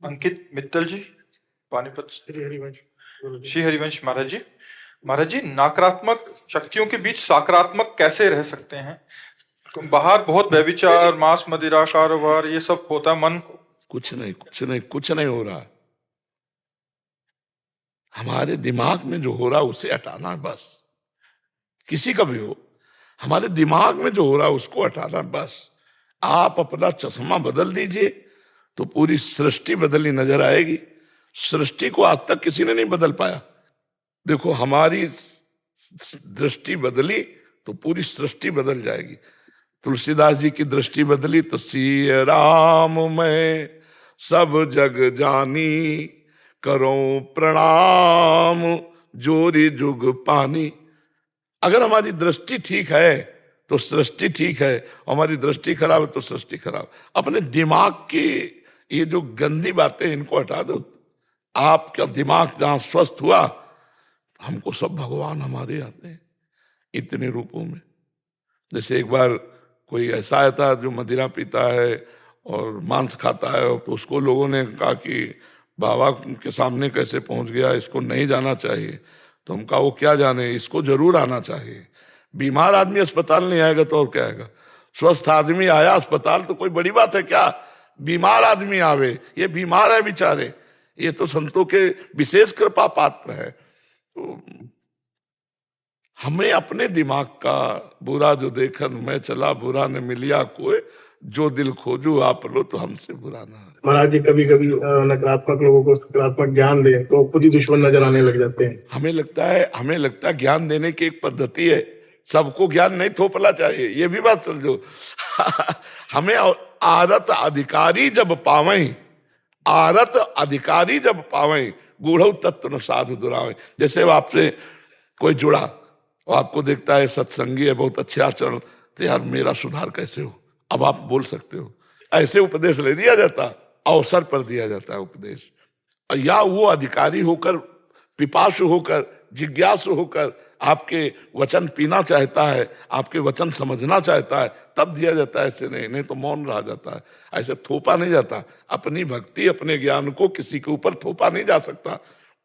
अंकित मित्तल जी, पानीपत से। श्री हरिवंश महाराज जी, नकारात्मक शक्तियों के बीच सकारात्मक कैसे रह सकते हैं? बाहर बहुत व्यभिचार, मांस मदिरा कारोबार, ये सब होता है। मन कुछ नहीं हो रहा। हमारे दिमाग में जो हो रहा है उसे हटाना है बस। किसी का भी हो, हमारे दिमाग में जो हो रहा है उसको हटाना है बस। आप अपना चश्मा बदल दीजिए तो पूरी सृष्टि बदली नजर आएगी। सृष्टि को आज तक किसी ने नहीं बदल पाया। देखो, हमारी दृष्टि बदली तो पूरी सृष्टि बदल जाएगी। तुलसीदास जी की दृष्टि बदली तो सिय राम मैं सब जग जानी, करो प्रणाम जोरी जुग पानी। अगर हमारी दृष्टि ठीक है तो सृष्टि ठीक है, हमारी दृष्टि खराब है तो सृष्टि खराब। अपने दिमाग की ये जो गंदी बातें इनको हटा दो। आपका दिमाग जहां स्वस्थ हुआ, हमको सब भगवान हमारे आते हैं इतने रूपों में। जैसे एक बार कोई ऐसा आया था जो मदिरा पीता है और मांस खाता है, तो उसको लोगों ने कहा कि बाबा के सामने कैसे पहुंच गया, इसको नहीं जाना चाहिए। तो हम कहा वो क्या जाने, इसको जरूर आना चाहिए। बीमार आदमी अस्पताल नहीं आएगा तो और क्या आएगा? स्वस्थ आदमी आया अस्पताल तो कोई बड़ी बात है क्या? बीमार आदमी आवे, ये बीमार है बेचारे, ये तो संतों के विशेष कृपा पात्र है। तो हमें अपने दिमाग का बुरा जो देखन मैं चला, बुरा ने मिलिया कोई, जो दिल खोजू आप लो तो हमसे बुरा ना है। महाराज जी, कभी कभी नकारात्मक लोगों को सकारात्मक ज्ञान दें तो खुद ही दुश्मन नजर आने लग जाते हैं। हमें लगता है ज्ञान देने की एक पद्धति है, सबको ज्ञान नहीं थोपना चाहिए, ये भी बात समझो। हमें आरत अधिकारी जब पावें, आरत अधिकारी जब पावें, गूढ़ तत्व न साधु दुरावें। जैसे आपसे कोई जुड़ा और आपको देखता है सत्संगी है, बहुत अच्छे आचरण, तो यार मेरा सुधार कैसे हो? अब आप बोल सकते हो। ऐसे उपदेश ले दिया जाता, अवसर पर दिया जाता है उपदेश। या वो अधिकारी होकर, पिपासु होकर, जिज्ञासु होकर आपके वचन पीना चाहता है, आपके वचन समझना चाहता है, तब दिया जाता है। ऐसे नहीं तो मौन रह जाता है। ऐसे थोपा नहीं जाता। अपनी भक्ति, अपने ज्ञान को किसी के ऊपर थोपा नहीं जा सकता।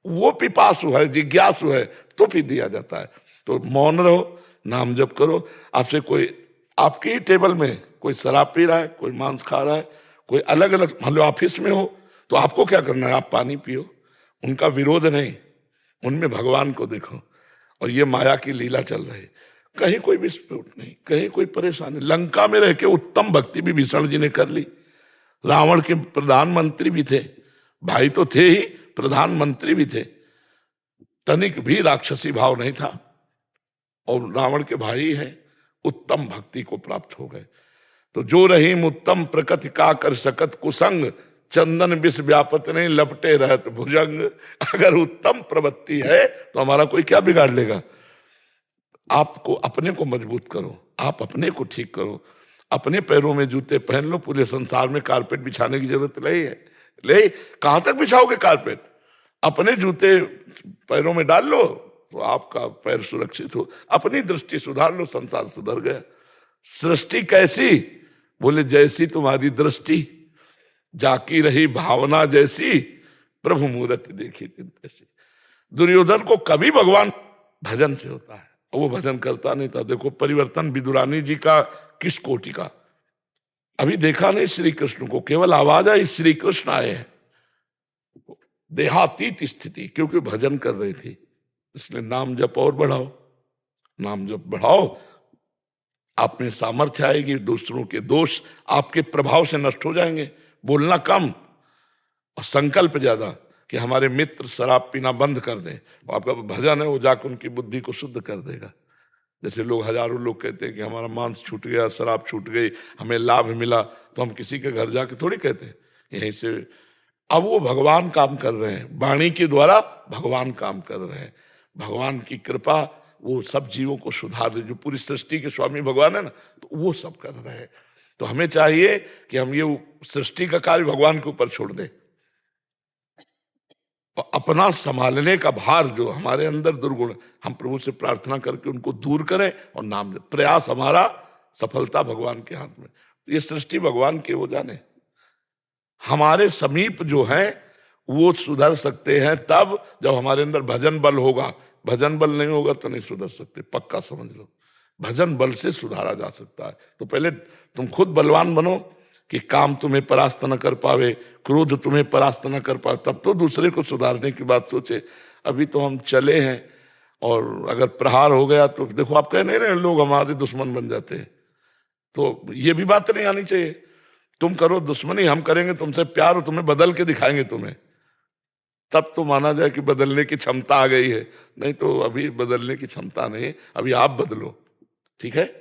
वो पिपासु है, जिज्ञासु है, तो फिर दिया जाता है। तो मौन रहो, नाम जप करो। आपसे कोई, आपकी ही टेबल में कोई शराब पी रहा है, कोई मांस खा रहा है, कोई अलग अलग, मान लो ऑफिस में हो, तो आपको क्या करना है? आप पानी पियो, उनका विरोध नहीं, उनमें भगवान को देखो। और ये माया की लीला चल रही, कहीं कोई विस्फोट नहीं, कहीं कोई परेशानी। लंका में रह के उत्तम भक्ति भी भीषण जी ने कर ली। रावण के प्रधानमंत्री भी थे, भाई तो थे ही, प्रधानमंत्री भी थे, तनिक भी राक्षसी भाव नहीं था, और रावण के भाई हैं, उत्तम भक्ति को प्राप्त हो गए। तो जो रहीम उत्तम प्रकृति का कर सकत कुसंग, चंदन विष व्यापत नहीं लपटे रहत भुजंग। अगर उत्तम प्रवृत्ति है तो हमारा कोई क्या बिगाड़ लेगा? आपको अपने को मजबूत करो, आप अपने को ठीक करो, अपने पैरों में जूते पहन लो। पूरे संसार में कारपेट बिछाने की जरूरत नहीं है। ले कहां तक बिछाओगे कारपेट? अपने जूते पैरों में डाल लो तो आपका पैर सुरक्षित हो। अपनी दृष्टि सुधार लो, संसार सुधर गया। सृष्टि कैसी? बोले जैसी तुम्हारी दृष्टि, जाकी रही भावना जैसी, प्रभु मूर्ति देखी तिन तैसी। दुर्योधन को कभी भगवान भजन से होता है, वो भजन करता नहीं था। देखो परिवर्तन विदुरानी जी का किस कोटि का। अभी देखा नहीं श्री कृष्ण को, केवल आवाज आई श्री कृष्ण आए हैं। देहातीत स्थिति, क्योंकि भजन कर रही थी, इसलिए नाम जप और बढ़ाओ, नाम जप बढ़ाओ, आप में सामर्थ्य आएगी, दूसरों के दोष आपके प्रभाव से नष्ट हो जाएंगे। बोलना कम और संकल्प ज्यादा कि हमारे मित्र शराब पीना बंद कर दें। आपका भजन है, वो जाकर उनकी बुद्धि को शुद्ध कर देगा। जैसे लोग, हजारों लोग कहते हैं कि हमारा मांस छूट गया, शराब छूट गई, हमें लाभ मिला, तो हम किसी के घर जाके थोड़ी कहते हैं यहीं से। अब वो भगवान काम कर रहे हैं, वाणी के द्वारा भगवान काम कर रहे हैं। भगवान की कृपा वो सब जीवों को सुधार रहे, जो पूरी सृष्टि के स्वामी भगवान है ना, तो वो सब कर रहे हैं। तो हमें चाहिए कि हम ये सृष्टि का कार्य भगवान के ऊपर छोड़ दें, और अपना संभालने का भार जो हमारे अंदर दुर्गुण, हम प्रभु से प्रार्थना करके उनको दूर करें और नाम लें। प्रयास हमारा, सफलता भगवान के हाथ में। ये सृष्टि भगवान के, वो जाने। हमारे समीप जो हैं वो सुधर सकते हैं तब जब हमारे अंदर भजन बल होगा। भजन बल नहीं होगा तो नहीं सुधर सकते, पक्का समझ लो। भजन बल से सुधारा जा सकता है। तो पहले तुम खुद बलवान बनो कि काम तुम्हें परास्त न कर पावे, क्रोध तुम्हें परास्त न कर पावे, तब तो दूसरे को सुधारने की बात सोचे। अभी तो हम चले हैं और अगर प्रहार हो गया तो देखो, आप कह नहीं रहे लोग हमारे दुश्मन बन जाते हैं, तो ये भी बात नहीं आनी चाहिए। तुम करो दुश्मनी, हम करेंगे तुमसे प्यार और तुम्हें बदल के दिखाएंगे तुम्हें, तब तो माना जाए कि बदलने की क्षमता आ गई है। नहीं तो अभी बदलने की क्षमता नहीं, अभी आप बदलो। ठीक है।